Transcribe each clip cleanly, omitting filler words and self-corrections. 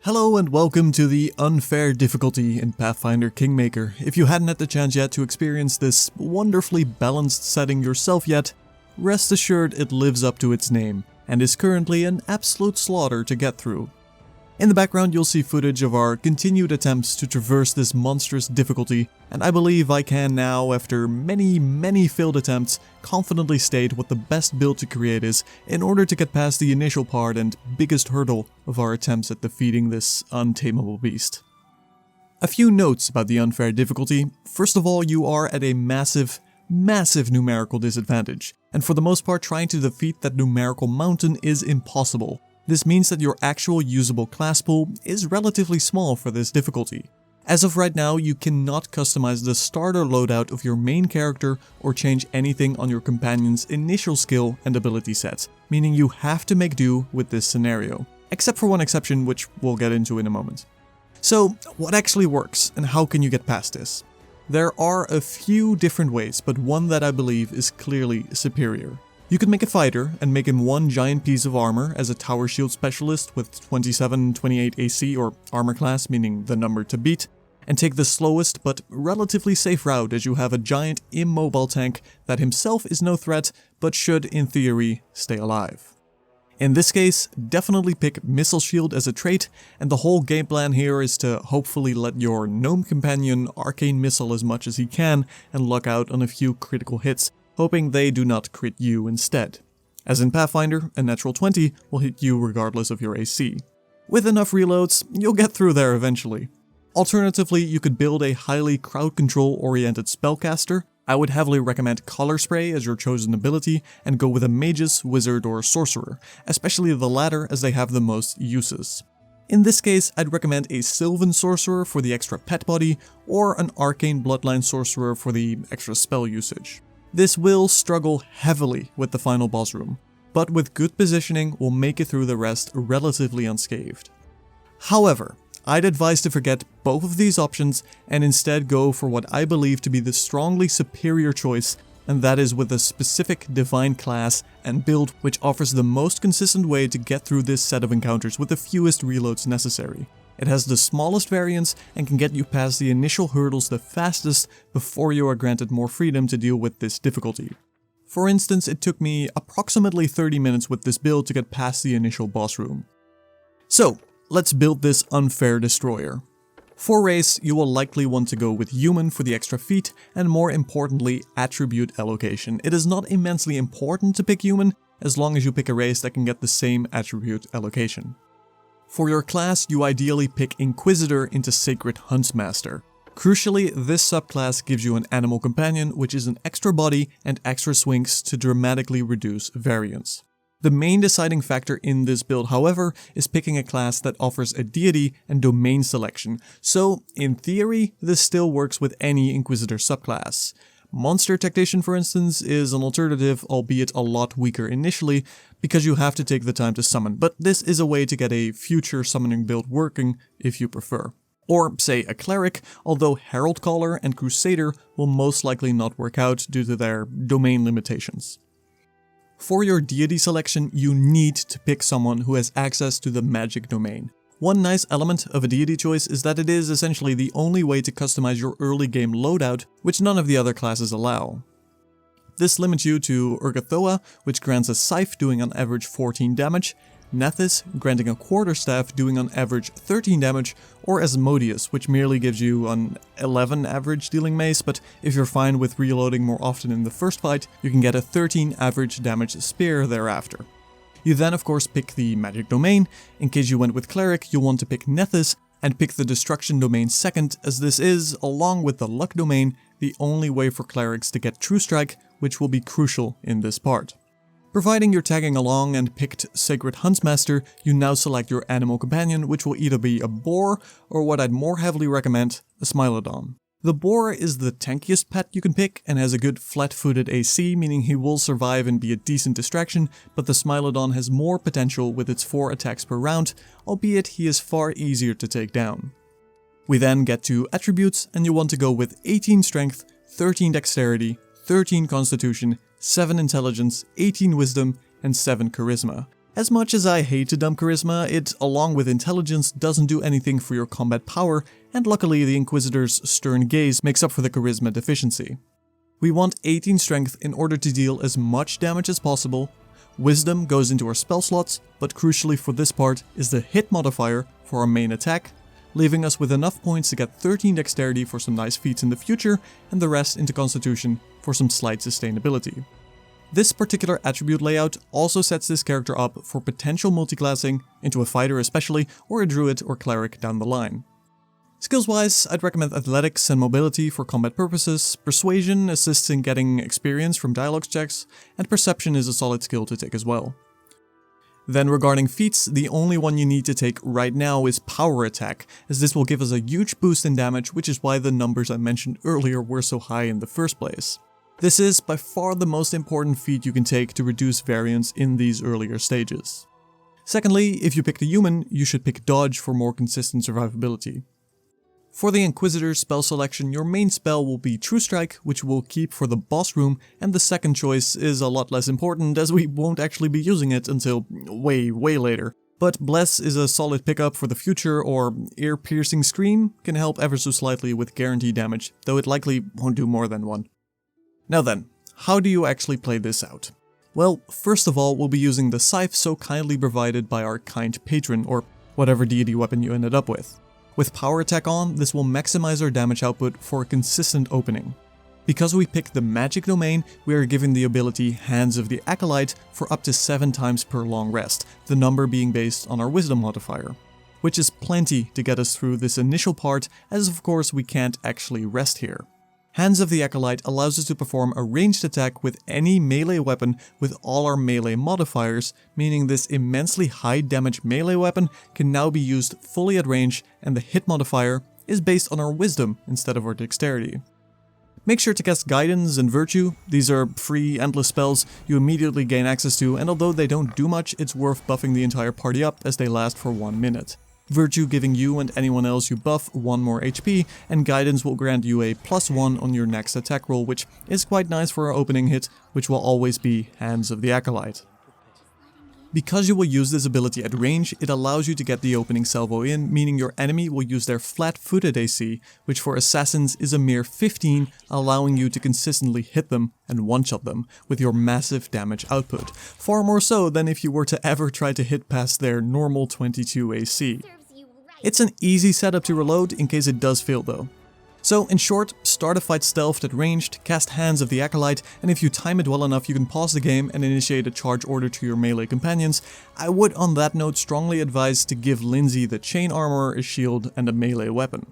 Hello and welcome to the unfair difficulty in Pathfinder Kingmaker. If you hadn't had the chance yet to experience this wonderfully balanced setting yourself yet, rest assured it lives up to its name, and is currently an absolute slaughter to get through. In the background you'll see footage of our continued attempts to traverse this monstrous difficulty, and I believe I can now, after many failed attempts, confidently state what the best build to create is in order to get past the initial part and biggest hurdle of our attempts at defeating this untamable beast. A few notes about the unfair difficulty. First of all, you are at a massive numerical disadvantage, and for the most part trying to defeat that numerical mountain is impossible. This means that your actual usable class pool is relatively small for this difficulty. As of right now, you cannot customize the starter loadout of your main character or change anything on your companion's initial skill and ability sets, meaning you have to make do with this scenario. Except for one exception, which we'll get into in a moment. So, what actually works, and how can you get past this? There are a few different ways, but one that I believe is clearly superior. You could make a fighter and make him one giant piece of armor as a tower shield specialist with 27-28 AC or armor class, meaning the number to beat, and take the slowest but relatively safe route as you have a giant immobile tank that himself is no threat but should, in theory, stay alive. In this case, definitely pick Missile Shield as a trait, and the whole game plan here is to hopefully let your gnome companion arcane missile as much as he can and luck out on a few critical hits, hoping they do not crit you instead. As in Pathfinder, a natural 20 will hit you regardless of your AC. With enough reloads, you'll get through there eventually. Alternatively, you could build a highly crowd control oriented spellcaster. I would heavily recommend Color Spray as your chosen ability and go with a magus, wizard, or sorcerer, especially the latter as they have the most uses. In this case, I'd recommend a Sylvan Sorcerer for the extra pet body, or an Arcane Bloodline Sorcerer for the extra spell usage. This will struggle heavily with the final boss room, but with good positioning will make it through the rest relatively unscathed. However, I'd advise to forget both of these options and instead go for what I believe to be the strongly superior choice, and that is with a specific divine class and build which offers the most consistent way to get through this set of encounters with the fewest reloads necessary. It has the smallest variance and can get you past the initial hurdles the fastest before you are granted more freedom to deal with this difficulty. For instance, it took me approximately 30 minutes with this build to get past the initial boss room. So, let's build this unfair destroyer. For race, you will likely want to go with human for the extra feat and more importantly, attribute allocation. It is not immensely important to pick human as long as you pick a race that can get the same attribute allocation. For your class, you ideally pick Inquisitor into Sacred Huntsmaster. Crucially, this subclass gives you an animal companion, which is an extra body and extra swings to dramatically reduce variance. The main deciding factor in this build, however, is picking a class that offers a deity and domain selection, so in theory, this still works with any Inquisitor subclass. Monster Tactician, for instance, is an alternative, albeit a lot weaker initially, because you have to take the time to summon, but this is a way to get a future summoning build working if you prefer. Or, say, a Cleric, although Herald Caller and Crusader will most likely not work out due to their domain limitations. For your deity selection, you need to pick someone who has access to the magic domain. One nice element of a deity choice is that it is essentially the only way to customize your early game loadout, which none of the other classes allow. This limits you to Urgathoa, which grants a Scythe doing on average 14 damage, Nethys granting a Quarterstaff doing on average 13 damage, or Asmodeus, which merely gives you an 11 average dealing mace, but if you're fine with reloading more often in the first fight, you can get a 13 average damage spear thereafter. You then of course pick the magic domain. In case you went with Cleric, you'll want to pick Nethys and pick the destruction domain second, as this is, along with the luck domain, the only way for clerics to get True Strike, which will be crucial in this part. Providing you're tagging along and picked Sacred Huntsmaster, you now select your animal companion, which will either be a boar or what I'd more heavily recommend, a Smilodon. The boar is the tankiest pet you can pick and has a good flat-footed AC, meaning he will survive and be a decent distraction, but the Smilodon has more potential with its 4 attacks per round, albeit he is far easier to take down. We then get to attributes, and you want to go with 18 strength, 13 dexterity, 13 constitution, 7 intelligence, 18 wisdom, and 7 charisma. As much as I hate to dump charisma, it, along with intelligence, doesn't do anything for your combat power, and luckily the Inquisitor's stern gaze makes up for the charisma deficiency. We want 18 strength in order to deal as much damage as possible. Wisdom goes into our spell slots, but crucially for this part is the hit modifier for our main attack, leaving us with enough points to get 13 dexterity for some nice feats in the future, and the rest into constitution for some slight sustainability. This particular attribute layout also sets this character up for potential multiclassing into a fighter especially, or a druid or cleric down the line. Skills-wise, I'd recommend athletics and mobility for combat purposes, persuasion assists in getting experience from dialogue checks, and perception is a solid skill to take as well. Then regarding feats, the only one you need to take right now is power attack, as this will give us a huge boost in damage, which is why the numbers I mentioned earlier were so high in the first place. This is by far the most important feat you can take to reduce variance in these earlier stages. Secondly, if you pick the human, you should pick dodge for more consistent survivability. For the Inquisitor spell selection, your main spell will be True Strike, which we'll keep for the boss room, and the second choice is a lot less important as we won't actually be using it until way later. But Bless is a solid pickup for the future, or Ear-Piercing Scream can help ever so slightly with guaranteed damage, though it likely won't do more than one. Now then, how do you actually play this out? Well, first of all, we'll be using the scythe so kindly provided by our kind patron, or whatever deity weapon you ended up with. With power attack on, this will maximize our damage output for a consistent opening. Because we picked the magic domain, we are given the ability Hands of the Acolyte for up to 7 times per long rest, the number being based on our wisdom modifier. Which is plenty to get us through this initial part, as of course we can't actually rest here. Hands of the Acolyte allows us to perform a ranged attack with any melee weapon with all our melee modifiers, meaning this immensely high damage melee weapon can now be used fully at range, and the hit modifier is based on our wisdom instead of our dexterity. Make sure to cast Guidance and Virtue. These are free, endless spells you immediately gain access to, and although they don't do much, it's worth buffing the entire party up as they last for 1 minute. Virtue giving you and anyone else you buff 1 more HP, and Guidance will grant you a +1 on your next attack roll, which is quite nice for our opening hit, which will always be Hands of the Acolyte. Because you will use this ability at range, it allows you to get the opening salvo in, meaning your enemy will use their flat-footed AC, which for assassins is a mere 15, allowing you to consistently hit them and one-shot them with your massive damage output, far more so than if you were to ever try to hit past their normal 22 AC. It's an easy setup to reload in case it does fail though. So in short, start a fight stealthed at ranged, cast Hands of the Acolyte, and if you time it well enough you can pause the game and initiate a charge order to your melee companions. I would on that note strongly advise to give Lindsay the chain armor, a shield, and a melee weapon.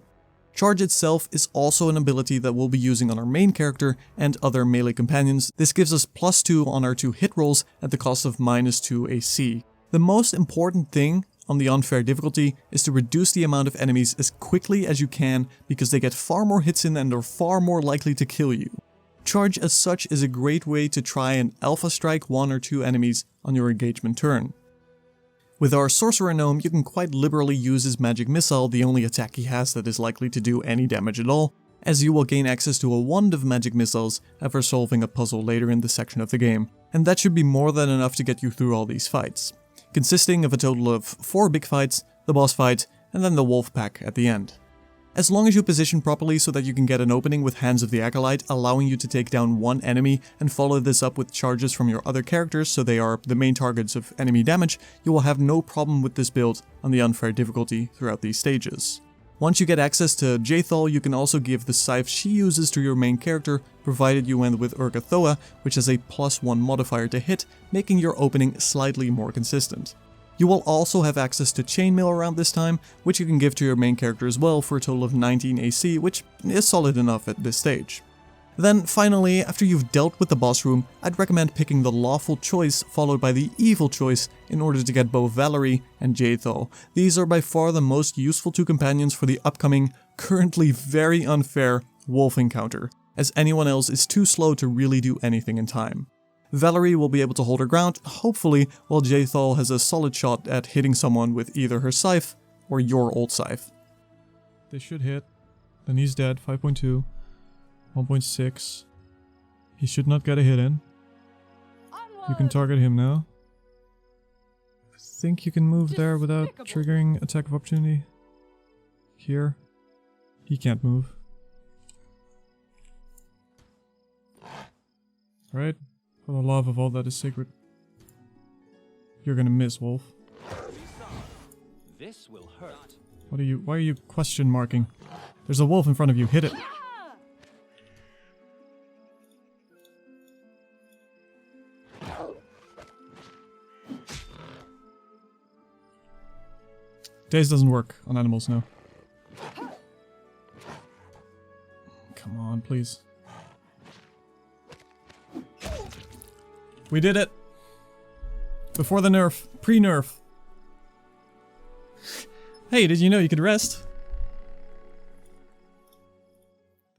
Charge itself is also an ability that we'll be using on our main character and other melee companions. This gives us +2 on our 2 hit rolls at the cost of -2 AC. The most important thing on the unfair difficulty is to reduce the amount of enemies as quickly as you can, because they get far more hits in and are far more likely to kill you. Charge as such is a great way to try and alpha strike 1 or 2 enemies on your engagement turn. With our Sorcerer Gnome, you can quite liberally use his magic missile, the only attack he has that is likely to do any damage at all, as you will gain access to a wand of magic missiles after solving a puzzle later in this section of the game, and that should be more than enough to get you through all these fights, consisting of a total of 4 big fights, the boss fight, and then the wolf pack at the end. As long as you position properly so that you can get an opening with Hands of the Acolyte, allowing you to take down 1 enemy and follow this up with charges from your other characters so they are the main targets of enemy damage, you will have no problem with this build on the unfair difficulty throughout these stages. Once you get access to Jaethal, you can also give the scythe she uses to your main character, provided you end with Urgathoa, which has a +1 modifier to hit, making your opening slightly more consistent. You will also have access to Chainmail around this time, which you can give to your main character as well for a total of 19 AC, which is solid enough at this stage. Then finally, after you've dealt with the boss room, I'd recommend picking the lawful choice followed by the evil choice in order to get both Valerie and Jaethal. These are by far the most useful 2 companions for the upcoming, currently very unfair, wolf encounter, as anyone else is too slow to really do anything in time. Valerie will be able to hold her ground, hopefully, while Jaethal has a solid shot at hitting someone with either her scythe or your old scythe. They should hit. Then he's dead, 5.2. 1.6. He should not get a hit in. You can target him now. think you can move there without triggering attack of opportunity. Here. He can't move. Right? For the love of all that is sacred. You're gonna miss, Wolf. This will hurt. Why are you question marking? There's a wolf in front of you, hit it. Daze doesn't work on animals now. Come on, please. We did it! Before the nerf. Pre-nerf. Hey, did you know you could rest?